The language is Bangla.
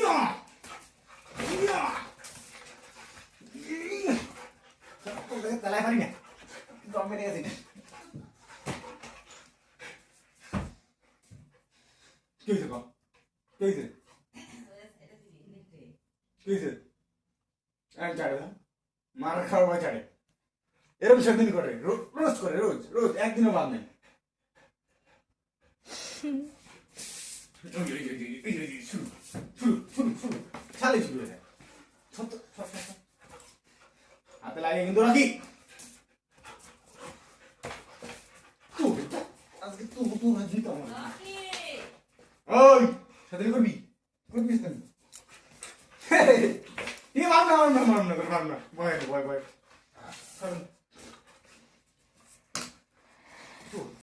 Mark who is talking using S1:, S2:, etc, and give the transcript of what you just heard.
S1: ইয়া ইয়া তোকে তালাই পারি না দম মেরে গেছি কি হয়েছে কম কি হয়েছে কি হয়েছে এক চাড়ে না মার খাওয়া চাড়ে এরকম সেদিন করে রোজ করে রোজ রোজ একদিনও বাদ নেই শুরু শুরু শুরু শুরু ছালে শুরু হয়ে যায় হাতে লাগিয়ে কিন্তু রাখি আজকে তো জিতাম ওই সাথে করবি